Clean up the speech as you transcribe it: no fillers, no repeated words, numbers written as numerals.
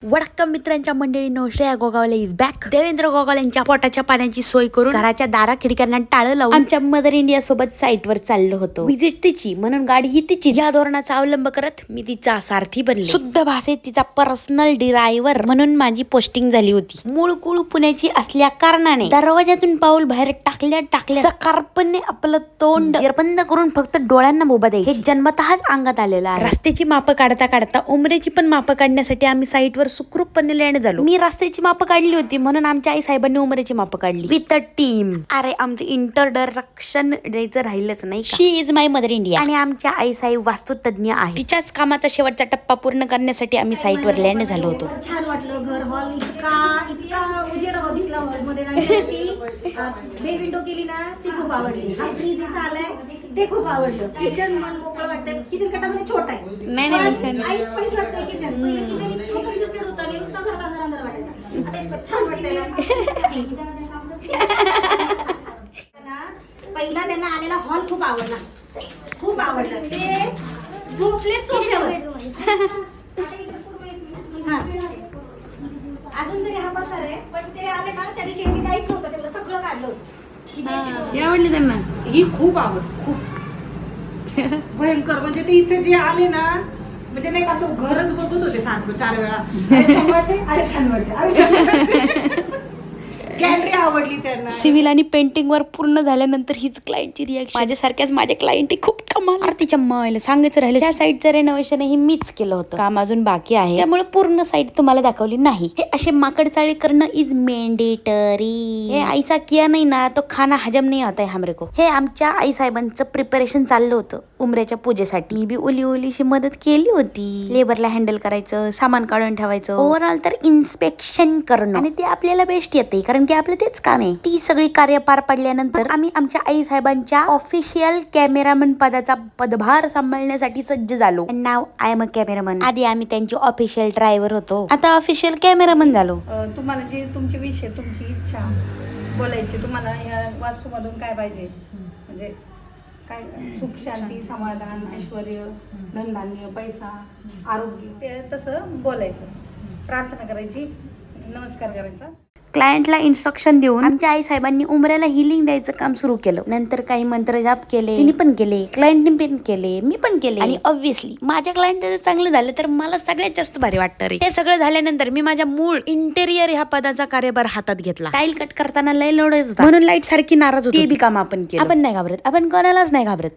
वडक्कम मित्रांच्या मंडळीनो, Shreya Gogawale is back. Devendra Gogawale यांच्या पोटाच्या पाण्याची सोय करून घराच्या दारा खिडक्यांना टाळं लावून आमच्या मदर इंडिया सोबत साईटवर चाललो होतो. विजिट तिची म्हणून गाडी ही तिची. या धोरणाचा अवलंब करत मी तिचा सारथी बनले. शुद्ध भाषेत तिचा पर्सनल ड्रायव्हर म्हणून माझी पोस्टिंग झाली होती. मूळ कुळ पुण्याची असल्या कारणाने दरवाजातून पाऊल बाहेर टाकल्या सकारपणे आपलं तोंड बंद करून फक्त डोळ्यांना बोबा द्यायची हे जन्मतःच अंगात आलेलं आहे. रस्त्याची मापं काढता उमरेची पण मापं काढण्यासाठी आम्ही साईटवर सुखरूपपणे लँड झालो. मी रस्त्याची मापं काढली होती म्हणून आमच्या आई साहेबांनी उमरेची मापं काढली विथ अ टीम. अरे आमचे इंट्रोडक्शन द्यायचं राहिलंच नाही. शी इज माय मदर इंडिया आणि आमच्या आई साहेब वास्तुतज्ञ आहे. तिच्याच कामाचा शेवटचा टप्पा पूर्ण करण्यासाठी आम्ही साईटवर लँड झालो होतो. छान वाटलं. घर हॉल इतका उजेड दिसला हॉलमध्ये आणि ती बे विंडो केली ना ती खूप आवडली. हा फ्रीज इथं आलाय ते खूप आवडलं. किचन मन मोकळं वाटतंय. किचन कटामध्ये छोटा आहे. आईस पैस वाटतंय किचन. पहिले किचन इतकं कंजेस्टेड होतं आणि नुसता घरात अंधार वाटायचा. आता इतकं छान वाटतंय ना. पहिला त्यांना आलेला हॉल खूप आवडला. ते झोपलेच सोफ्यावर. अजून तरी हा पसार आहे पण ते आले ना त्या दिवशी मी काहीच नव्हतं तेवढं सगळं काढलं होतं. आवडली त्यांना ही खूप खूप भयंकर. म्हणजे ते इथे जे आले ना म्हणजे नाही असं घरच बघत होते सारखं 4 वेळा. अरे छान वाटते. गॅलरी आवडली त्यांना. सिव्हिल आणि पेंटिंग वर पूर्ण झाल्यानंतर हीच क्लायंटची रिॲक्शन. माझ्यासारख्याच माझ्या क्लायंट खूप कमाल. आरतीच्या मायला सांगायचं राहिलं त्या साईटचं रेनोव्हेशन ही मीच केलं होतं. काम अजून बाकी आहे त्यामुळे पूर्ण साईट तुम्हाला दाखवली नाही. हे असे माकडचाळी करणं इज मेंडेटरी. हे आईसा किया नाही ना तो खाना हजम नाही होता है हमरे को. हे आमच्या आई साहेबांचं प्रिपरेशन चाललं होतं उमऱ्याच्या पूजेसाठी. मी बी ओलीशी मदत केली होती. लेबरला हँडल करायचं, सामान काढून ठेवायचं, ओव्हरऑल तर इन्स्पेक्शन करणं आणि ते आपल्याला बेस्ट येते कारण की आपलं तेच काम आहे. ती सगळी कार्य पार पडल्यानंतर आम्ही आमच्या आई साहेबांच्या ऑफिशियल कॅमेरामन पदाचा पदभार सांभाळण्यासाठी सज्ज झालो. नाव आय एम अ कॅमेरामन. आधी आम्ही त्यांची ऑफिशियल ड्रायव्हर होतो, आता ऑफिशियल कॅमेरामन झालो. तुम्हाला जे तुमचे विषय, तुमची इच्छा बोलायची, तुम्हाला या वास्तूमधून काय पाहिजे, म्हणजे काय सुख शांती समाधान ऐश्वर्य धनधान्य पैसा आरोग्य, ते तसं बोलायचं, प्रार्थना करायची, नमस्कार करायचा. क्लायंटला इन्स्ट्रक्शन देऊन आमच्या आई साहेबांनी उमऱ्याला हिलिंग द्यायचं काम सुरू केलं. नंतर काही मंत्र जाप केले, तिने पण केले, क्लायंटने पण केले, मी पण केले आणि ऑब्व्हियसली माझ्या क्लायंट जर चांगलं झालं तर मला सगळ्यात जास्त भारी वाटतं रे. हे सगळं झाल्यानंतर मी माझ्या मूळ इंटेरियर ह्या पदाचा कार्यभार हातात घेतला. टाईल कट करताना लय लोड होता म्हणून लाईट सारखी नाराज होती. ते बी काम आपण केलं. आपण नाही घाबरत, आपण कोणालाच नाही घाबरत.